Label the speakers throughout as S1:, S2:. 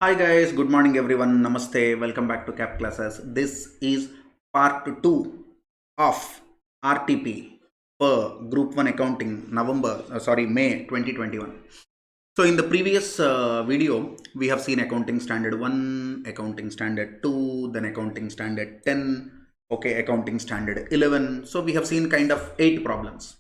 S1: Hi guys, good morning everyone. Namaste. Welcome back to Cap Classes. This is part 2 of RTP for Group 1 Accounting May 2021. So in the previous video, we have seen Accounting Standard 1, Accounting Standard 2, then Accounting Standard 10, okay, Accounting Standard 11. So we have seen kind of 8 problems.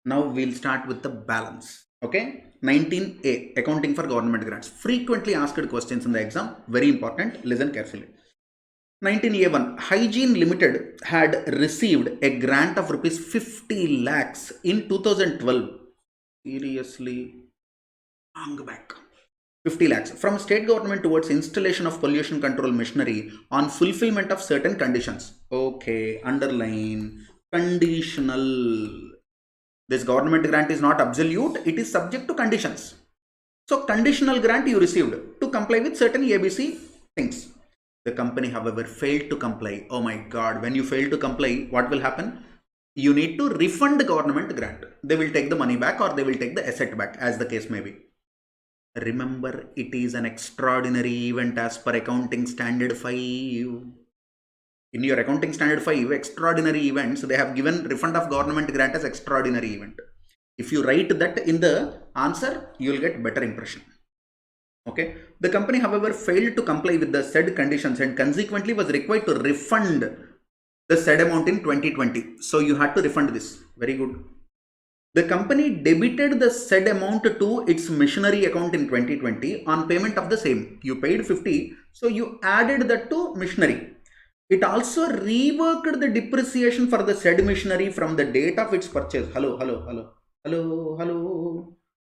S1: Now we'll start with the balance. Okay, 19A, accounting for government grants. Frequently asked questions in the exam. Very important. Listen carefully. 19A1, Hygiene Limited had received a grant of rupees 50 lakhs in 2012. Seriously, long back. 50 lakhs from state government towards installation of pollution control machinery on fulfillment of certain conditions. Okay, underline conditional. This government grant is not absolute, it is subject to conditions. So conditional grant you received to comply with certain ABC things. The company, however, failed to comply. Oh my god, when you fail to comply, what will happen? You need to refund the government grant. They will take the money back or they will take the asset back, as the case may be. Remember, it is an extraordinary event as per Accounting Standard 5. In your Accounting Standard 5, extraordinary events, they have given refund of government grant as extraordinary event. If you write that in the answer, you will get better impression. Okay. The company, however, failed to comply with the said conditions and consequently was required to refund the said amount in 2020. So you had to refund this. Very good. The company debited the said amount to its machinery account in 2020 on payment of the same. You paid 50, so you added that to machinery. It also reworked the depreciation for the said machinery from the date of its purchase. Hello.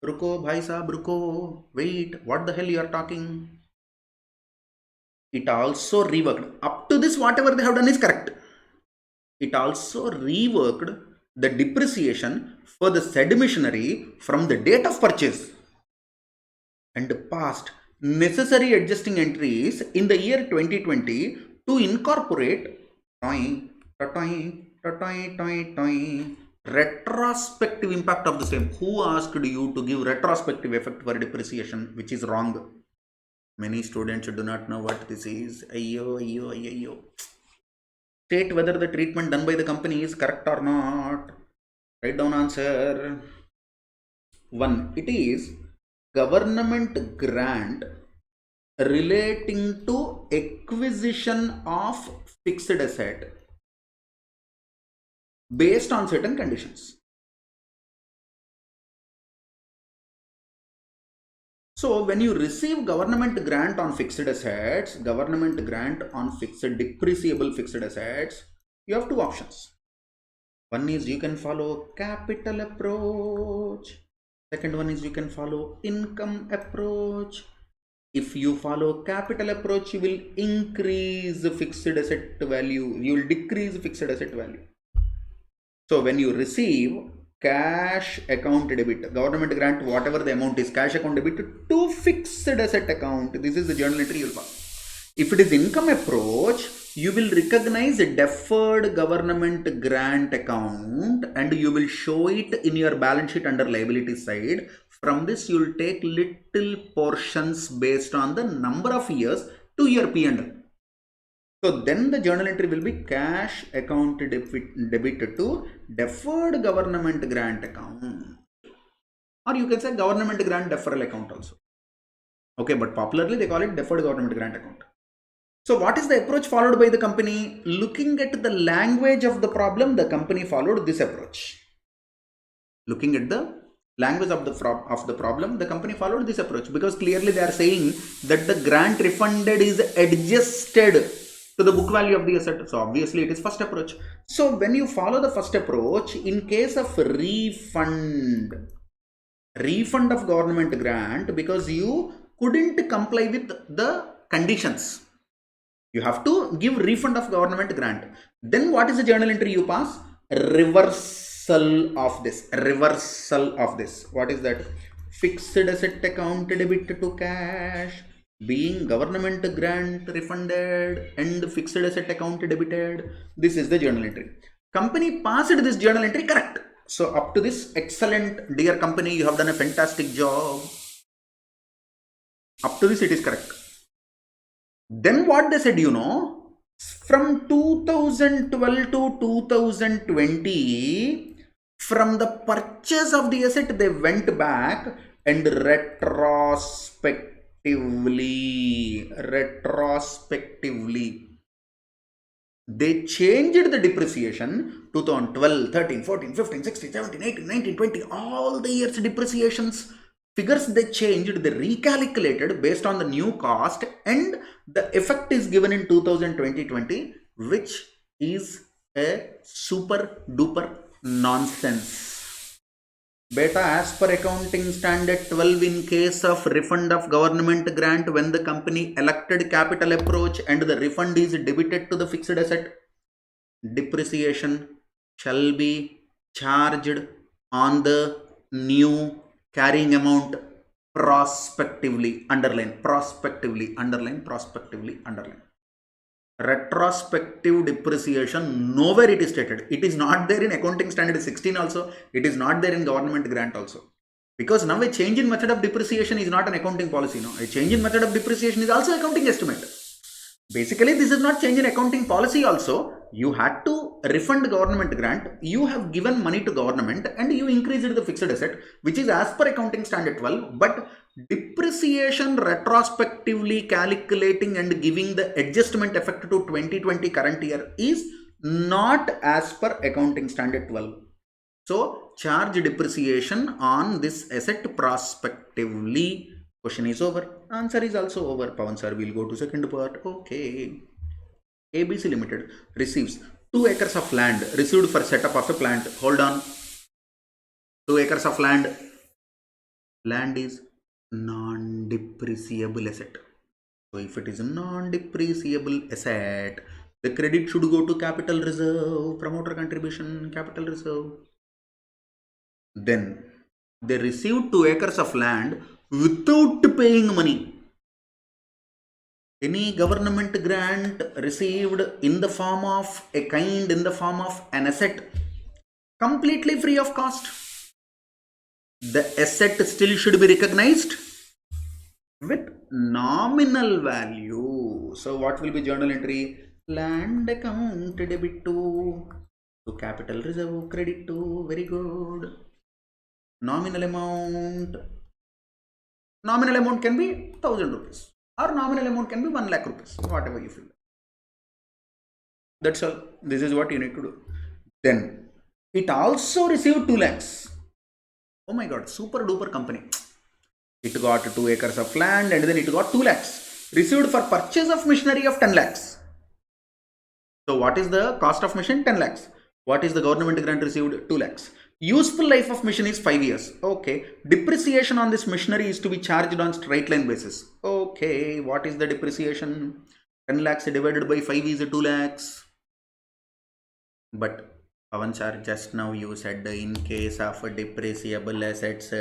S1: Ruko, bhai sahab, ruko. Wait, what the hell you are talking? It also reworked. Up to this, whatever they have done is correct. It also reworked the depreciation for the said machinery from the date of purchase and passed necessary adjusting entries in the year 2020 to incorporate retrospective impact of the same. Who asked you to give retrospective effect for depreciation, which is wrong? Many students do not know what this is. Ayyo. State whether the treatment done by the company is correct or not. Write down answer. 1. It is government grant relating to acquisition of fixed asset based on certain conditions. So when you receive government grant on fixed assets, government grant on fixed depreciable fixed assets, you have two options. One is you can follow capital approach. Second one is you can follow income approach. If you follow capital approach, you will increase the fixed asset value. You will decrease fixed asset value. So when you receive cash account debit, government grant, whatever the amount is, cash account debit to fixed asset account, this is the journal entry you will pass. If it is income approach, you will recognize a deferred government grant account and you will show it in your balance sheet under liability side. From this, you will take little portions based on the number of years to your P&L. So then the journal entry will be cash account debit to deferred government grant account. Or you can say government grant deferral account also. Okay, but popularly they call it deferred government grant account. So what is the approach followed by the company? Looking at the language of the problem, the company followed this approach. Looking at the language of the problem, the company followed this approach because clearly they are saying that the grant refunded is adjusted to the book value of the asset. So obviously it is first approach. So when you follow the first approach, in case of refund of government grant, because you couldn't comply with the conditions, you have to give refund of government grant. Then what is the journal entry you pass? Reversal of this. What is that? Fixed asset account debit to cash being government grant refunded and fixed asset account debited. This is the journal entry. Company passed this journal entry correct. So up to this, excellent, dear company, you have done a fantastic job. Up to this it is correct. Then what they said, from 2012 to 2020, from the purchase of the asset, they went back and retrospectively, they changed the depreciation 2012, 13, 14, 15, 16, 17, 18, 19, 20, all the years depreciations figures they changed, they recalculated based on the new cost, and the effect is given in 2020, which is a super duper nonsense. Beta, as per accounting standard 12, in case of refund of government grant, when the company elected capital approach and the refund is debited to the fixed asset, depreciation shall be charged on the new carrying amount prospectively. Underline prospectively, underline prospectively, underline. Retrospective depreciation, nowhere it is stated. It is not there in accounting standard 16 also. It is not there in government grant also. Because now a change in method of depreciation is not an accounting policy. No, a change in method of depreciation is also accounting estimate. Basically, this is not change in accounting policy also. You had to refund government grant. You have given money to government and you increased the fixed asset, which is as per accounting standard 12. But depreciation retrospectively calculating and giving the adjustment effect to 2020 current year is not as per accounting standard 12. So charge depreciation on this asset prospectively. Question is over. Answer is also over. Pawan sir, we'll go to second part. Okay. ABC Limited receives 2 acres of land received for setup of a plant. Hold on. 2 acres of land. Land is non-depreciable asset. So if it is a non-depreciable asset, the credit should go to capital reserve, promoter contribution, capital reserve. Then they received 2 acres of land without paying money. Any government grant received in the form of a kind, in the form of an asset, completely free of cost, the asset still should be recognized with nominal value. So what will be journal entry? Land account debit to capital reserve, credit to, very good. Nominal amount can be 1000 rupees or nominal amount can be 1 lakh rupees, whatever you feel. That's all. This is what you need to do. Then it also received 2 lakhs. Oh my god, super duper company. It got 2 acres of land and then it got 2 lakhs received for purchase of machinery of 10 lakhs. So what is the cost of machine? 10 lakhs. What is the government grant received? 2 lakhs. Useful life of machine is 5 years. Okay. Depreciation on this machinery is to be charged on straight line basis. Okay. What is the depreciation? 10 lakhs divided by 5 is 2 lakhs. But Pawan sir, just now you said in case of depreciable assets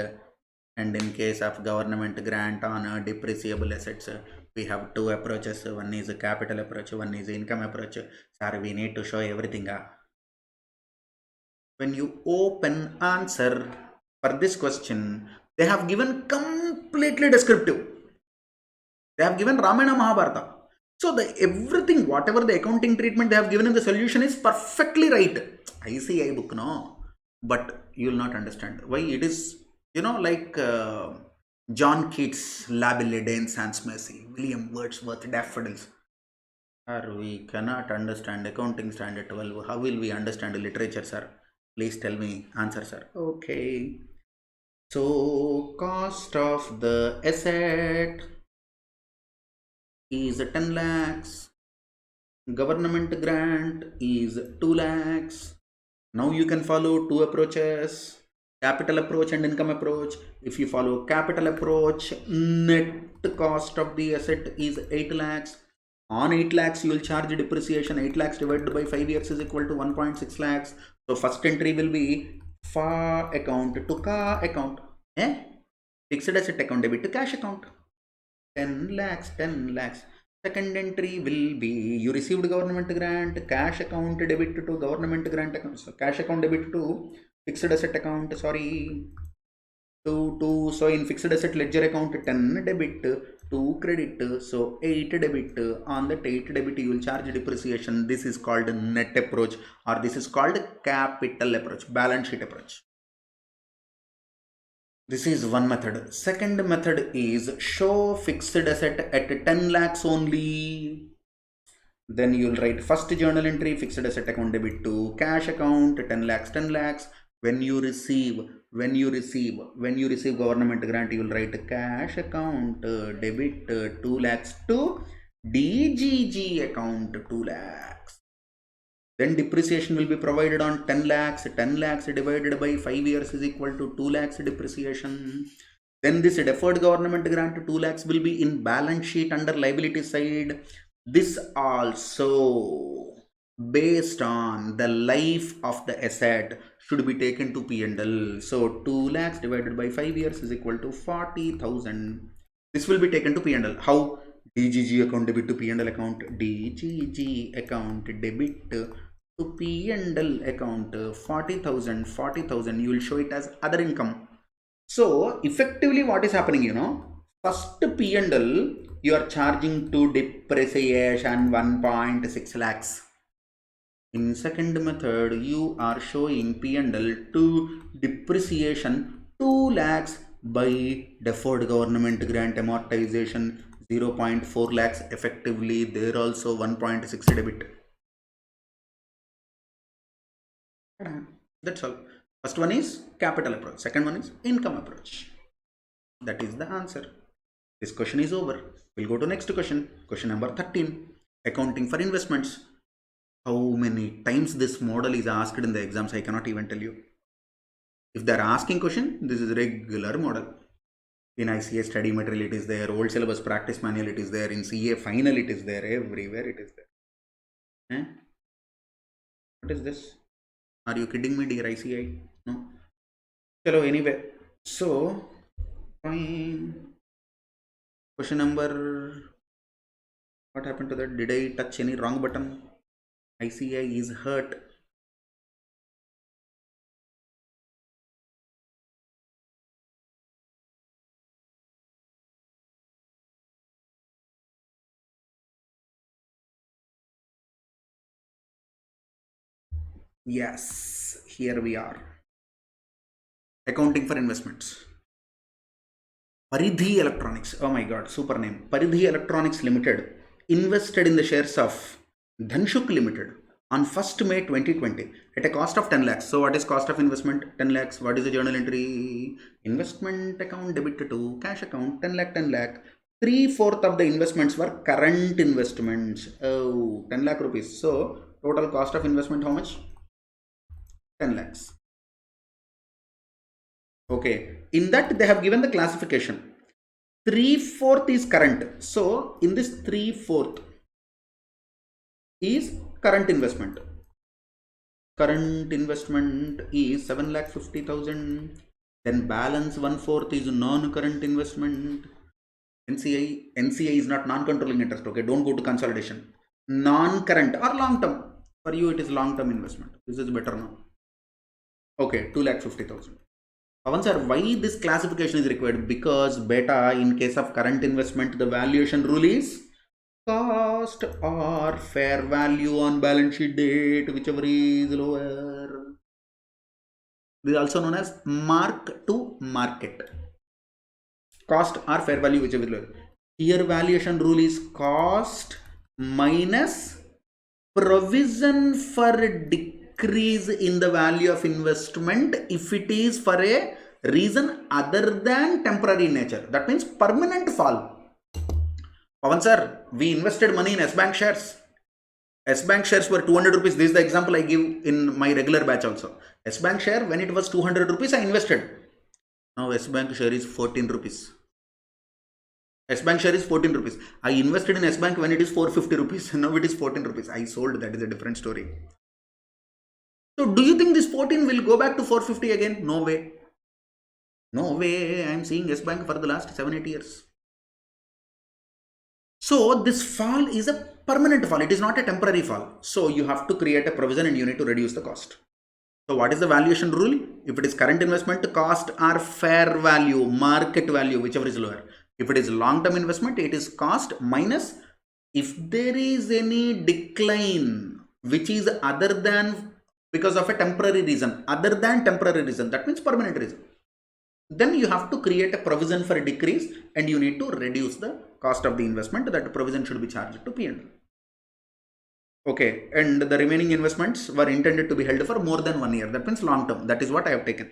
S1: and in case of government grant on depreciable assets, we have 2 approaches. One is a capital approach, one is income approach. Sir, we need to show everything. When you open answer for this question, they have given completely descriptive. They have given Ramayana Mahabharata. So the everything, whatever the accounting treatment they have given in the solution is perfectly right. ICI book, no, but you will not understand why it is. Like John Keats, La Belle et Sans Merci, William Wordsworth, Daffodils. Sir, we cannot understand accounting standard 12. How will we understand literature, sir? Please tell me. Answer, sir. Okay. So cost of the asset is 10 lakhs. Government grant is 2 lakhs. Now you can follow 2 approaches, capital approach and income approach. If you follow capital approach, net cost of the asset is 8 lakhs. On 8 lakhs, you will charge depreciation. 8 lakhs divided by 5 years is equal to 1.6 lakhs. So first entry will be FA account to CA account. Fixed asset account debit to cash account. 10 lakhs, 10 lakhs. Second entry will be you received government grant, cash account debit to government grant account. So cash account debit to fixed asset account, sorry. So in fixed asset ledger account 10 debit, 2 credit, so 8 debit. On that 8 debit you will charge depreciation. This is called net approach, or this is called capital approach, balance sheet approach. This is one method. Second method is show fixed asset at 10 lakhs only. Then you will write first journal entry, fixed asset account debit to cash account, 10 lakhs, 10 lakhs. When you receive government grant, you will write cash account debit 2 lakhs to DGG account 2 lakhs. Then depreciation will be provided on 10 lakhs. 10 lakhs divided by 5 years is equal to 2 lakhs depreciation. Then this deferred government grant 2 lakhs will be in balance sheet under liability side. This also based on the life of the asset should be taken to P&L. So 2 lakhs divided by 5 years is equal to 40,000. This will be taken to P&L. How? DGG account debit to P&L account. DGG account debit to P&L account 40,000. You will show it as other income. So effectively what is happening, first P&L you are charging to depreciation 1.6 lakhs. In second method, you are showing P&L to depreciation 2 lakhs by deferred government grant amortization 0.4 lakhs. Effectively, there also 1.6 debit. That's all. First one is capital approach. Second one is income approach. That is the answer. This question is over. We'll go to next question. Question number 13. Accounting for investments. How many times this model is asked in the exams, I cannot even tell you. If they are asking question, this is a regular model. In ICA study material it is there, old syllabus practice manual it is there, in CA final it is there, everywhere it is there. What is this? Are you kidding me, dear ICI? No. Hello, anyway. So, fine. Question number, what happened to that? Did I touch any wrong button? ICI is hurt. Yes, here we are. Accounting for investments. Paridhi Electronics, oh my god, super name. Paridhi Electronics Limited invested in the shares of Dhanshuk Limited on 1st May 2020 at a cost of 10 lakhs. So what is cost of investment? 10 lakhs. What is the journal entry? Investment account debit to cash account 10 lakh, 10 lakh. 3/4 of the investments were current investments. Oh, 10 lakh rupees. So total cost of investment how much? 10 lakhs. Okay, in that they have given the classification. 3/4 is current. So in this 3/4 is current investment. Current investment is 7,50,000. Then balance 1/4 is non-current investment. NCI is not non-controlling interest. Okay, don't go to consolidation. Non-current or long-term. For you it is long-term investment. This is better now. Okay, 2,50,000. Pawan sir, why this classification is required? Because beta, in case of current investment, the valuation rule is cost or fair value on balance sheet date, whichever is lower. This is also known as mark to market. Cost or fair value, whichever is lower. Here valuation rule is cost minus provision for decrease in the value of investment if it is for a reason other than temporary nature. That means permanent fall. Pawan sir, we invested money in S-Bank shares. S-Bank shares were 200 rupees. This is the example I give in my regular batch also. S-Bank share, when it was 200 rupees, I invested. Now S-Bank share is 14 rupees. S-Bank share is 14 rupees. I invested in S-Bank when it is 450 rupees. Now it is 14 rupees. I sold. That is a different story. So do you think this 14 will go back to 450 again? No way. No way. I am seeing S-Bank for the last 7-8 years. So this fall is a permanent fall. It is not a temporary fall. So you have to create a provision and you need to reduce the cost. So what is the valuation rule? If it is current investment, cost or fair value, market value, whichever is lower. If it is long-term investment, it is cost minus if there is any decline which is other than because of a temporary reason, other than temporary reason, that means permanent reason, then you have to create a provision for a decrease and you need to reduce the cost of the investment. That provision should be charged to P&L. Okay, and the remaining investments were intended to be held for more than 1 year. That means long term. That is what I have taken.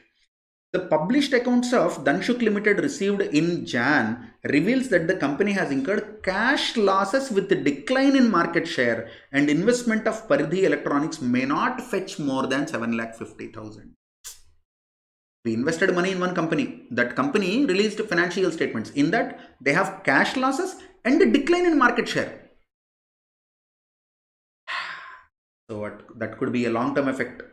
S1: The published accounts of Dhanshuk Limited received in Jan reveals that the company has incurred cash losses with the decline in market share, and investment of Paridhi Electronics may not fetch more than 7,50,000. We invested money in one company. That company released financial statements. In that, they have cash losses and a decline in market share. So that could be a long-term effect.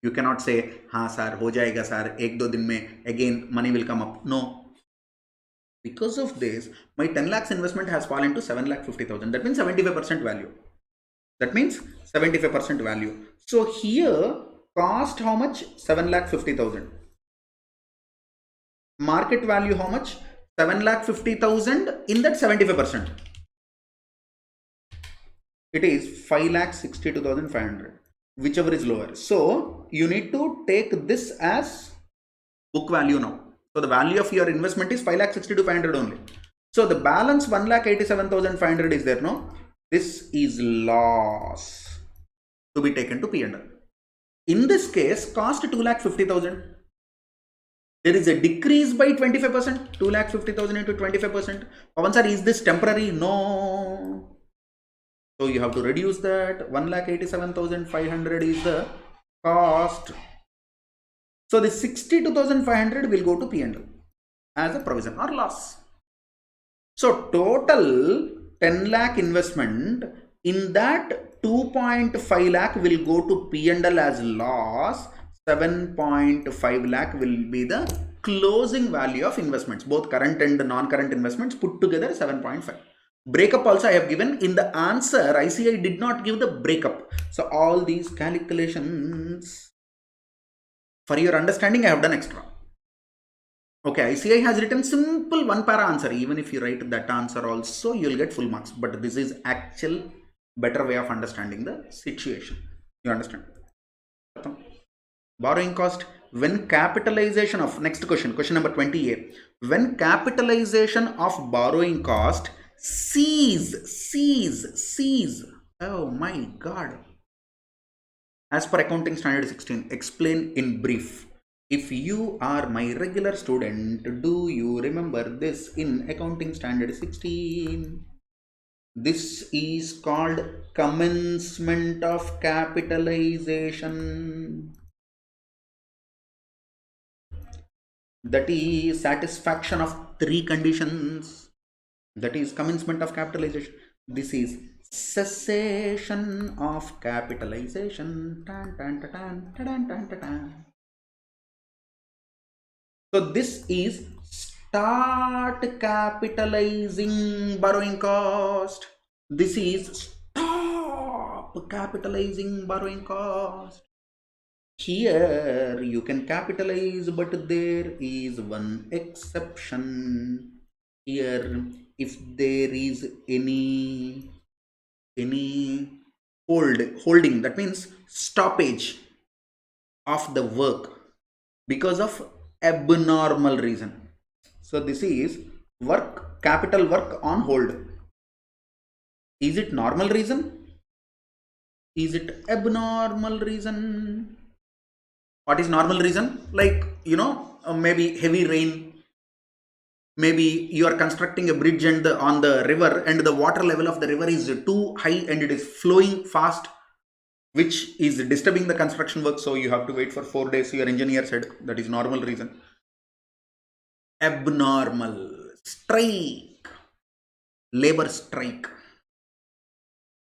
S1: You cannot say, हाँ sir, हो जाएगा sir, 1-2 दिन में again money will come up. No. Because of this, my 10 lakhs investment has fallen to 7,50,000. That means 75% value. That means 75% value. So here, cost how much? 7,50,000. Market value how much? 7,50,000 in that 75%. It is 5,62,500. Whichever is lower. So you need to take this as book value now. So the value of your investment is 5,62,500 only. So the balance 1,87,500 is there, no? This is loss to be taken to P&L. In this case, cost 2,50,000. There is a decrease by 25%. 2,50,000 into 25%. Pawan sir, is this temporary? No. So you have to reduce that. 1,87,500 is the cost. So the 62,500 will go to P&L as a provision or loss. So total 10 lakh investment, in that 2.5 lakh will go to P&L as loss. 7.5 lakh will be the closing value of investments. Both current and non-current investments put together 7.5. Breakup also I have given. In the answer, ICI did not give the breakup. So all these calculations, for your understanding, I have done extra. Okay, ICI has written simple 1-para answer. Even if you write that answer also, you will get full marks. But this is actual better way of understanding the situation. You understand? Borrowing cost. When capitalization of, next question number 28. When capitalization of borrowing cost cease. Oh my God. As per accounting standard 16, explain in brief. If you are my regular student, do you remember this in accounting standard 16? This is called commencement of capitalization. That is satisfaction of 3 conditions. That is commencement of capitalization. This is cessation of capitalization. So this is start capitalizing borrowing cost. This is stop capitalizing borrowing cost. Here you can capitalize, but there is one exception. Here, if there is any holding, that means stoppage of the work because of abnormal reason. So this is capital work on hold. Is it normal reason? Is it abnormal reason? What is normal reason? Like, maybe heavy rain. Maybe you are constructing a bridge and on the river, and the water level of the river is too high and it is flowing fast, which is disturbing the construction work. So you have to wait for 4 days. Your engineer said that is normal reason. Abnormal. Strike. Labor strike.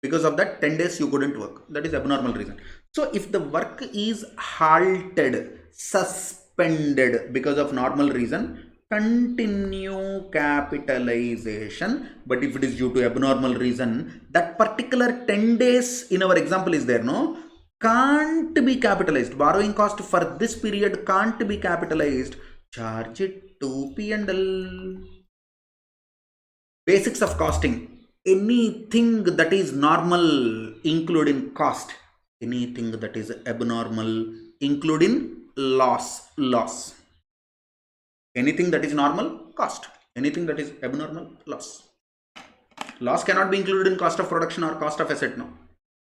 S1: Because of that, 10 days you couldn't work. That is abnormal reason. So if the work is halted, suspended because of normal reason, continue capitalization. But if it is due to abnormal reason, that particular 10 days in our example is there, no? Can't be capitalized. Borrowing cost for this period can't be capitalized. Charge it to P&L. Basics of costing. Anything that is normal include in cost. Anything that is abnormal include in loss. Anything that is normal, cost. Anything that is abnormal, loss. Loss cannot be included in cost of production or cost of asset, no.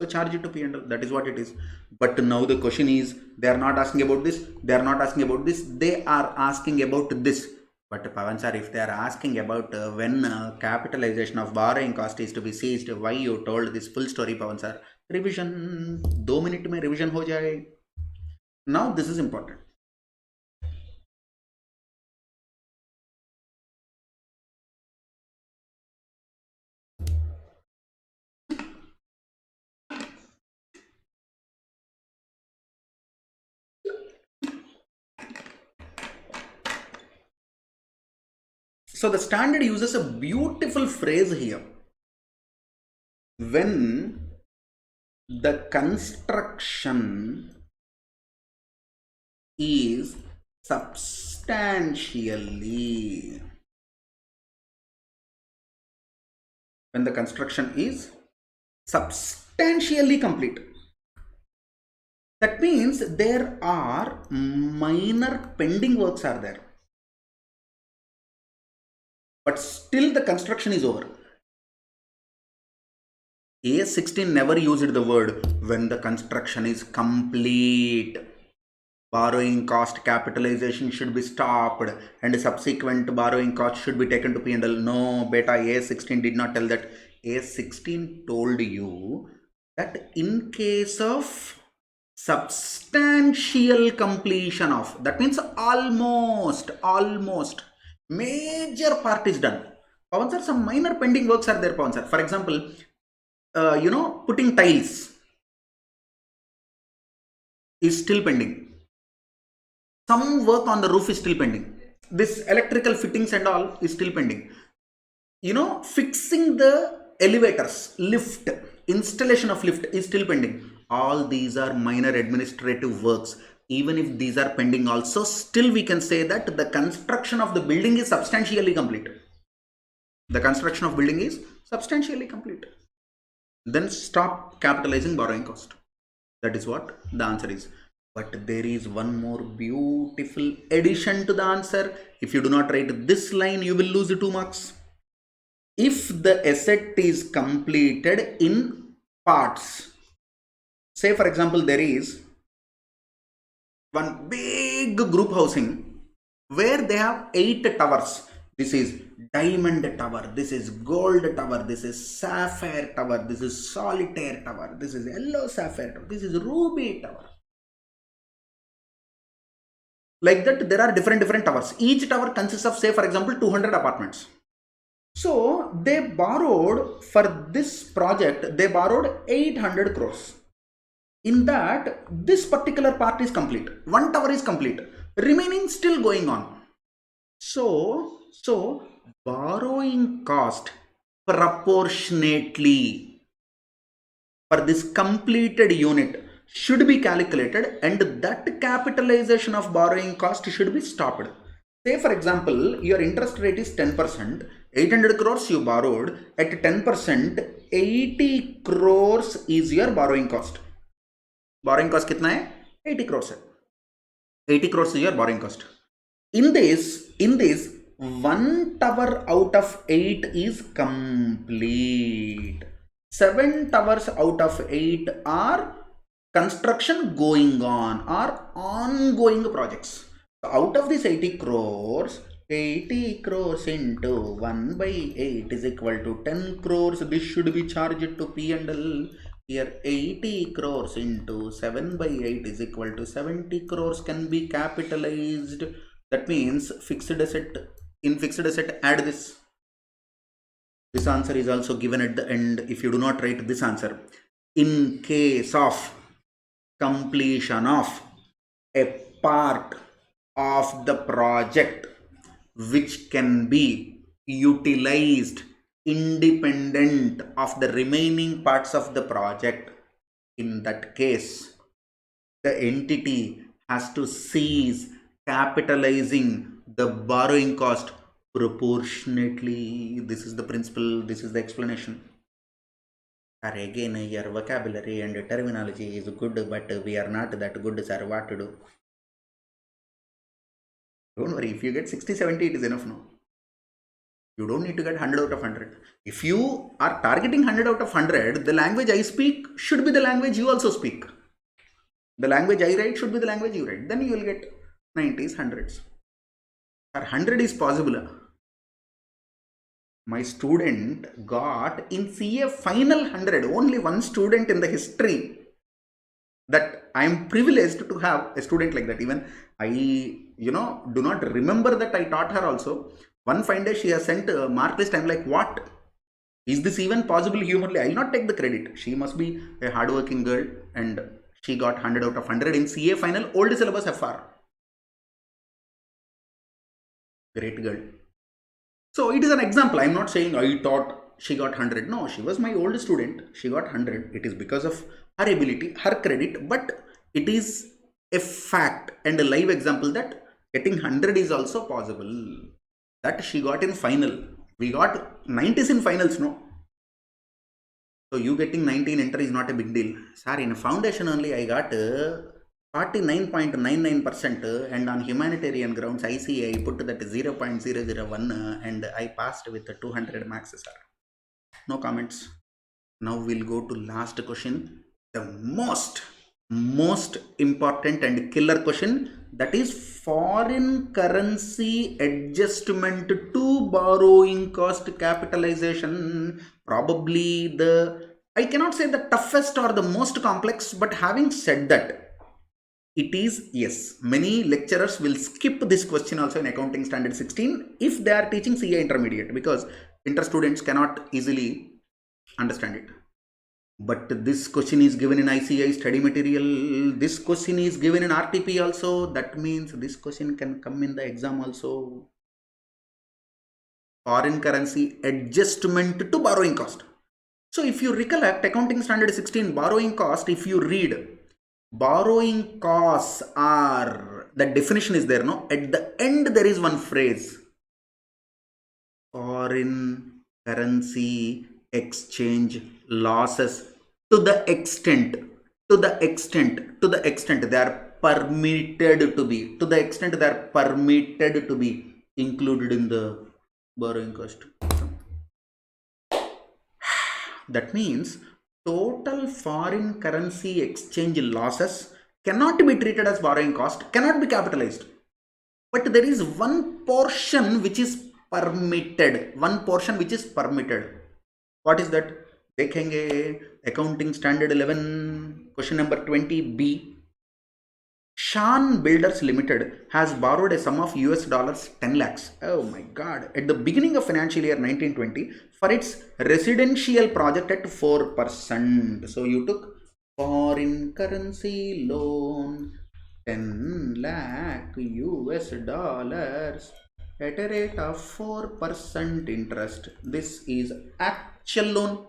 S1: So charge it to P&L. That is what it is. But now the question is, they are not asking about this, they are not asking about this, they are asking about this. But Pawan sir, if they are asking about when capitalization of borrowing cost is to be seized, why you told this full story, Pawan sir? Revision, 2 minute में revision हो जाए. Now this is important. So the standard uses a beautiful phrase here. When the construction is substantially, when the construction is substantially complete, that means there are minor pending works are there, but still the construction is over. AS16 never used the word when the construction is complete. Borrowing cost capitalization should be stopped and subsequent borrowing cost should be taken to P&L. No, beta, AS16 did not tell that. AS16 told you that in case of substantial completion of, that means almost major part is done. Pawan sir, some minor pending works are there, Pawan sir. For example, putting tiles is still pending. Some work on the roof is still pending. This electrical fittings and all is still pending. Fixing the elevators, lift, installation of lift is still pending. All these are minor administrative works. Even if these are pending also, still we can say that the construction of the building is substantially complete. The construction of building is substantially complete. Then stop capitalizing borrowing cost. That is what the answer is. But there is one more beautiful addition to the answer. If you do not write this line, you will lose 2 marks. If the asset is completed in parts, say for example, there is one big group housing where they have 8 towers. This is diamond tower, this is gold tower, this is sapphire tower, this is solitaire tower, this is yellow sapphire tower, this is ruby tower. Like that, there are different towers. Each tower consists of, say for example, 200 apartments. So they borrowed for this project, they borrowed 800 crores. In that, this particular part is complete. One tower is complete. Remaining still going on. So borrowing cost proportionately for this completed unit should be calculated, and that capitalization of borrowing cost should be stopped. Say for example, your interest rate is 10%, 800 crores you borrowed, at 10%, 80 crores is your borrowing cost. Borrowing cost kitna hai? 80 crores hai. 80 crores is your borrowing cost. In this, 1 tower out of 8 is complete. 7 towers out of 8 are construction going on, or ongoing projects. So out of this 80 crores into 1 by 8 is equal to 10 crores. This should be charged to P&L. Here 80 crores into 7 by 8 is equal to 70 crores can be capitalized. That means fixed asset, in fixed asset add this. This answer is also given at the end if you do not write this answer. In case of completion of a part of the project which can be utilized independent of the remaining parts of the project, in that case the entity has to cease capitalizing the borrowing cost proportionately. This is the principle, this is the explanation. Sir, again, your vocabulary and terminology is good, but we are not that good, sir. What to do? Don't worry, if you get 60, 70, it is enough now. You don't need to get 100 out of 100. If you are targeting 100 out of 100, the language I speak should be the language you also speak. The language I write should be the language you write. Then you will get 90s, 100s. Sir, 100 is possible. My student got in CA final 100. Only one student in the history that I am privileged to have a student like that. Even I, do not remember that I taught her also. One fine day she has sent a mark list. I'm like, what? Is this even possible humanly? I will not take the credit. She must be a hardworking girl and she got 100 out of 100 in CA final, old syllabus FR. Great girl. So it is an example. I'm not saying I taught she got 100. No, she was my old student. She got 100. It is because of her ability, her credit, but it is a fact and a live example that getting 100 is also possible. That she got in final. We got 90s in finals, no? So you getting 19 enter is not a big deal. Sir, in foundation only I got 49.99% and on humanitarian grounds ICA I put that 0.001 and I passed with 200 marks, sir. No comments. Now we'll go to last question. The most important and killer question, that is foreign currency adjustment to borrowing cost capitalization. Probably I cannot say the toughest or the most complex, but having said that, it is, yes, many lecturers will skip this question also in accounting standard 16 if they are teaching CA intermediate, because inter students cannot easily understand it. But this question is given in ICI study material. This question is given in RTP also. That means this question can come in the exam also. Foreign currency adjustment to borrowing cost. So if you recollect accounting standard 16 borrowing cost, if you read borrowing costs are, the definition is there, no? At the end there is one phrase, foreign currency exchange losses to the extent they are permitted to be, to the extent they are permitted to be included in the borrowing cost. That means total foreign currency exchange losses cannot be treated as borrowing cost, cannot be capitalized. But there is one portion which is permitted. What is that? देखेंगे accounting standard 11 question number 20B. Shan Builders Limited has borrowed a sum of US dollars 10 lakhs. Oh my god. At the beginning of financial year 1920 for its residential project at 4%. So you took foreign currency loan 10 lakh US dollars at a rate of 4% interest. This is actual loan.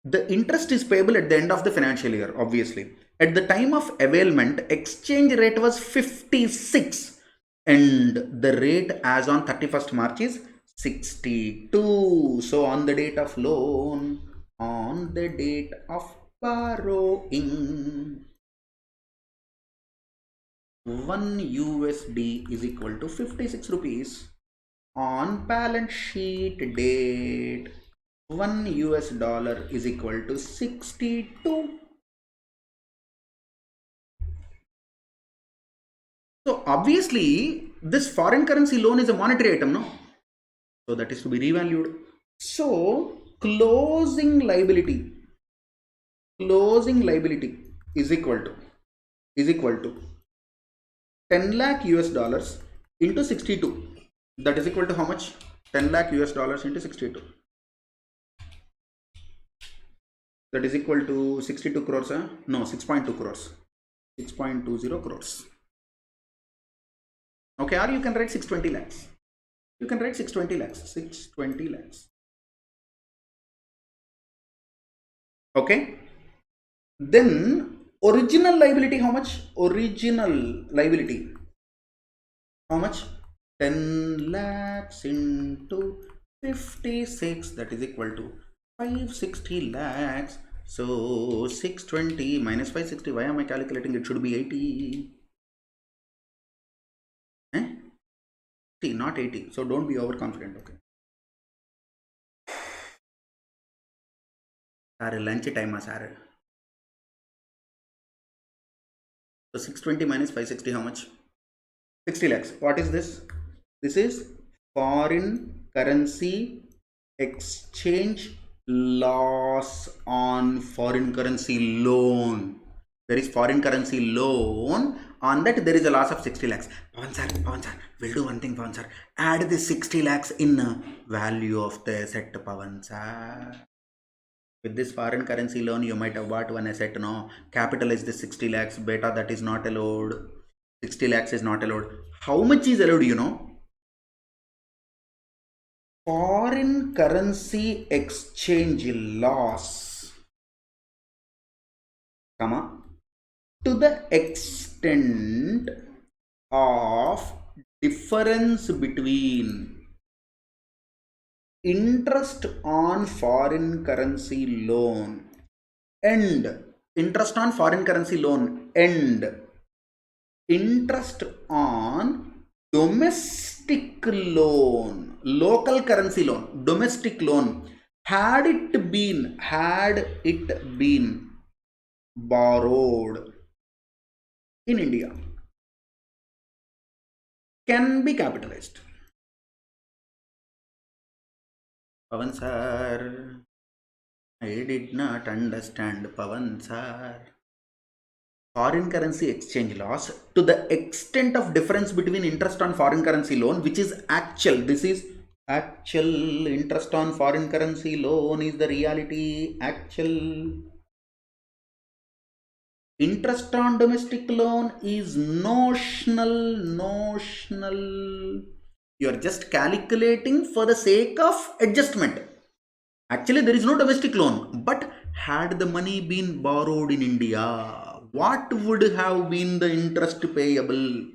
S1: The interest is payable at the end of the financial year, obviously. At the time of availment, exchange rate was 56 and the rate as on 31st March is 62. So on the date of loan, on the date of borrowing, 1 USD is equal to 56 rupees. On balance sheet date, 1 US dollar is equal to 62. So obviously this foreign currency loan is a monetary item, no? So that is to be revalued. So closing liability is equal to 10 lakh US dollars into 62. That is equal to how much? 10 lakh US dollars into 62. That is equal to 62 crores, no, 6.2 crores, 6.20 crores. Okay, or you can write 620 lakhs. You can write 620 lakhs. Okay. Then Original liability, how much? Original liability, how much? 10 lakhs into 56, that is equal to 560 lakhs. So 620 minus 560, why am I calculating? It should be 80. Not 80. So don't be overconfident, okay? Sir, lunch time, sir. So 620 minus 560, how much? 60 lakhs. What is this? This is foreign currency exchange loss on foreign currency loan. There is foreign currency loan. On that, there is a loss of 60 lakhs. Pawan sir, we'll do one thing, Pawan sir. Add this 60 lakhs in value of the asset, Pawan sir. With this foreign currency loan, you might have bought one asset, no? Capitalize this 60 lakhs, beta, that is not allowed. 60 lakhs is not allowed. How much is allowed, you know? Foreign currency exchange loss, comma, to the extent of difference between interest on foreign currency loan and interest on foreign currency loan and interest on domestic loan, local currency loan, domestic loan, had it been borrowed in India, can be capitalized. Pawan sir, I did not understand, Pawan sir. Foreign currency exchange loss to the extent of difference between interest on foreign currency loan, which is actual. This is actual. Interest on foreign currency loan is the reality, actual. Interest on domestic loan is notional. You are just calculating for the sake of adjustment. Actually, there is no domestic loan, but had the money been borrowed in India, what would have been the interest payable?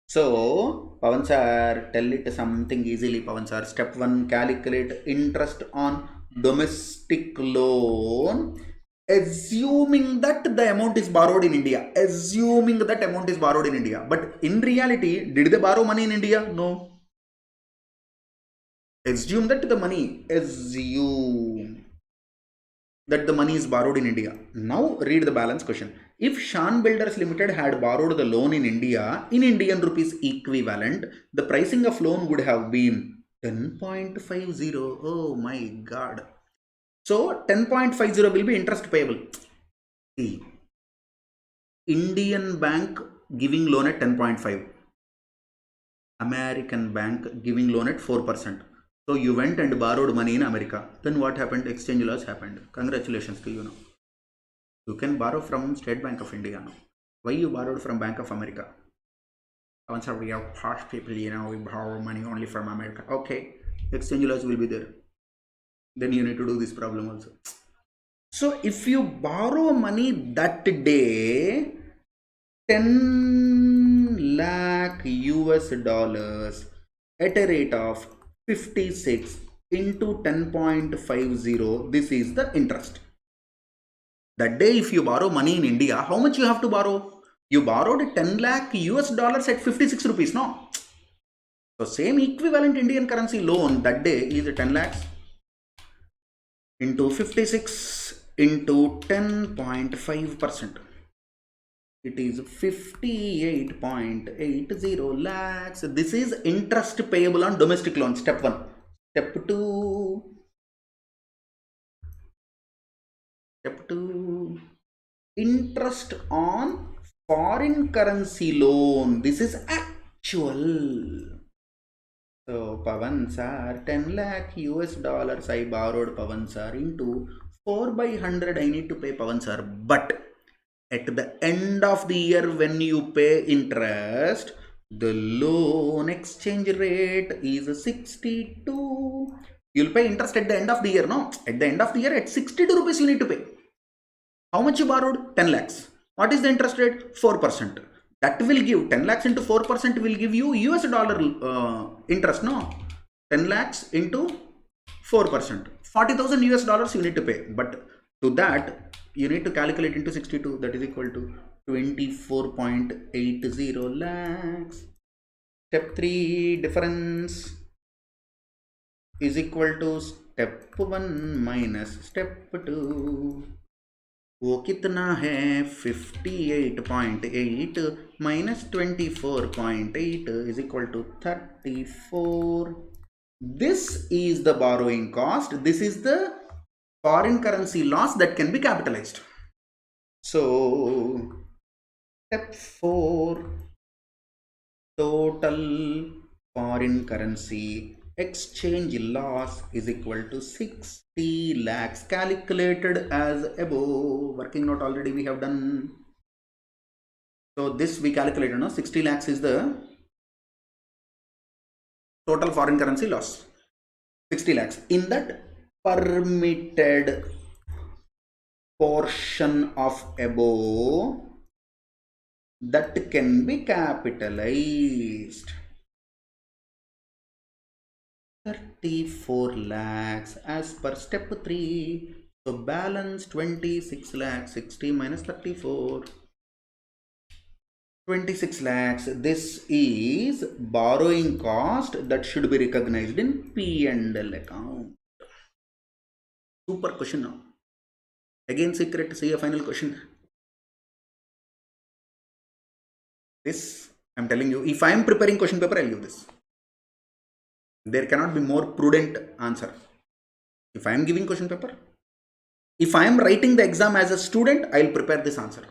S1: So, Pawan sir, tell it something easily, Pawan sir. Step 1, calculate interest on domestic loan, assuming that the amount is borrowed in India. Assuming that amount is borrowed in India. But in reality, did they borrow money in India? No. Assume that the money is borrowed in India. Now read the balance question. If Shan Builders Limited had borrowed the loan in India in Indian rupees equivalent, the pricing of loan would have been 10.50. Oh my god. So 10.50 will be interest payable. See, Indian bank giving loan at 10.5. American bank giving loan at 4%. So you went and borrowed money in America. Then what happened? Exchange loss happened. Congratulations to you now. You can borrow from State Bank of India now. Why you borrowed from Bank of America? Once we have posh people, you know, we borrow money only from America. Okay, exchange loss will be there. Then you need to do this problem also. So if you borrow money that day, 10 lakh US dollars at a rate of 56 into 10.50, this is the interest. That day, if you borrow money in India, how much you have to borrow? You borrowed 10 lakh US dollars at 56 rupees, no? So same equivalent Indian currency loan that day is 10 lakhs into 56 into 10.5%. It is 58.80 lakhs. This is interest payable on domestic loan. Step 1. Step 2. Interest on foreign currency loan. This is actual. So Pawan sir, 10 lakh US dollars I borrowed, Pawan sir, into 4 by 100 I need to pay, Pawan sir. But at the end of the year, when you pay interest, the loan exchange rate is 62. You'll pay interest at the end of the year, no? At the end of the year, at 62 rupees you need to pay. How much you borrowed? 10 lakhs. What is the interest rate? 4%. That will give 10 lakhs into 4% will give you US dollar interest, no? 10 lakhs into 4%. 40,000 US dollars you need to pay. But to that, you need to calculate into 62. That is equal to 24.80 lakhs. Step 3 difference is equal to step 1 minus step 2. वो कितना है 58.8 minus 24.8 is equal to 34. This is the borrowing cost. This is the foreign currency loss that can be capitalized. So step 4, total foreign currency exchange loss is equal to 60 lakhs, calculated as above. Working note already we have done. So this we calculated, no? 60 lakhs is the total foreign currency loss. 60 lakhs. In that permitted portion of above, that can be capitalized. 34 lakhs as per step 3. So balance 26 lakhs, 60 minus 34. 26 lakhs. This is borrowing cost that should be recognized in P&L account. Super question now. Again secret, see a final question. This, I am telling you, if I am preparing question paper, I will give this. There cannot be more prudent answer. If I am giving question paper, if I am writing the exam as a student, I will prepare this answer.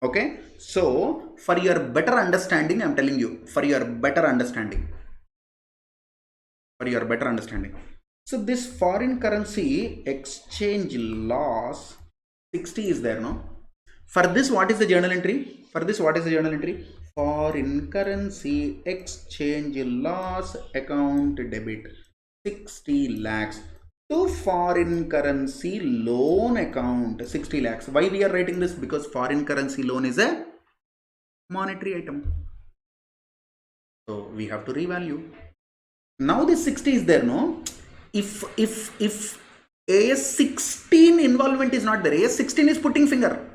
S1: Okay, so for your better understanding, I am telling you, for your better understanding. So this foreign currency exchange loss 60 is there, no? For this, what is the journal entry? Foreign currency exchange loss account debit 60 lakhs to foreign currency loan account 60 lakhs. Why we are writing this? Because foreign currency loan is a monetary item. So we have to revalue. Now this 60 is there, no? If AS16 involvement is not there, AS16 is putting finger.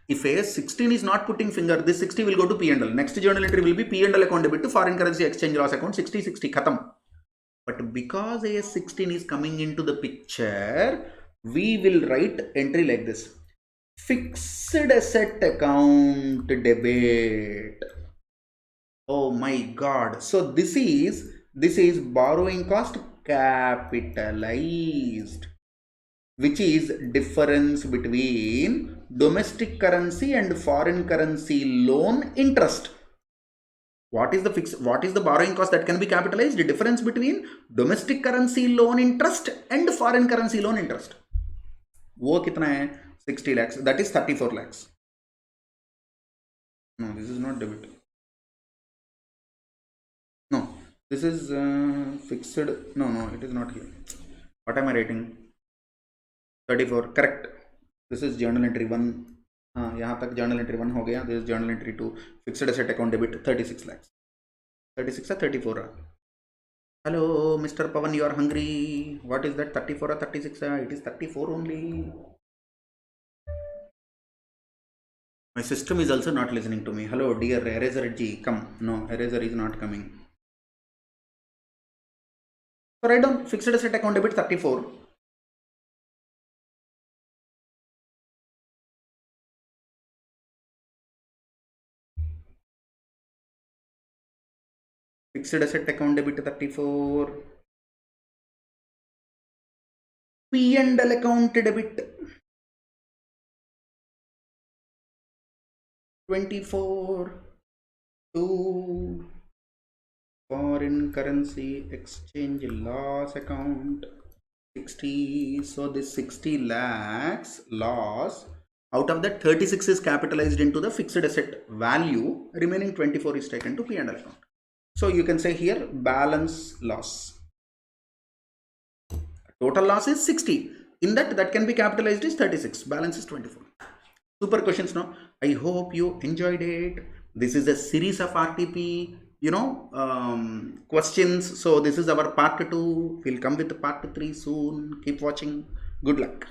S1: If AS16 is not putting finger, this 60 will go to P&L. Next journal entry will be P&L account debit to foreign currency exchange loss account 60, khatam. But because AS16 is coming into the picture, we will write entry like this. Fixed asset account debit. Oh my God. So this is borrowing cost capitalized, which is difference between domestic currency and foreign currency loan interest. What is the borrowing cost that can be capitalized? The difference between domestic currency loan interest and foreign currency loan interest. वो कितना है? 60 lakhs. That is 34 lakhs. No, this is not debit. No, this is fixed. No, it is not here. What am I writing? 34, correct. This is journal entry 1. यहाँ तक journal entry 1 हो गया. This is journal entry 2. Fixed asset account debit 36 lakhs. 36 or 34? Hello, Mr. Pavan, you are hungry. What is that? 34 or 36? It is 34 only. My system is also not listening to me. Hello, dear Eraser G, come. No, Eraser is not coming. So write down fixed asset account debit 34. Fixed asset account debit 34. P&L account debit 24. 2. Foreign currency exchange loss account 60. So this 60 lakhs loss, out of that 36 is capitalized into the fixed asset value, remaining 24 is taken to P&L account. So you can say here balance loss. Total loss is 60. In that can be capitalized is 36. Balance is 24. Super questions, no? I hope you enjoyed it. This is a series of RTP, questions. So this is our part 2. We'll come with part 3 soon. Keep watching. Good luck.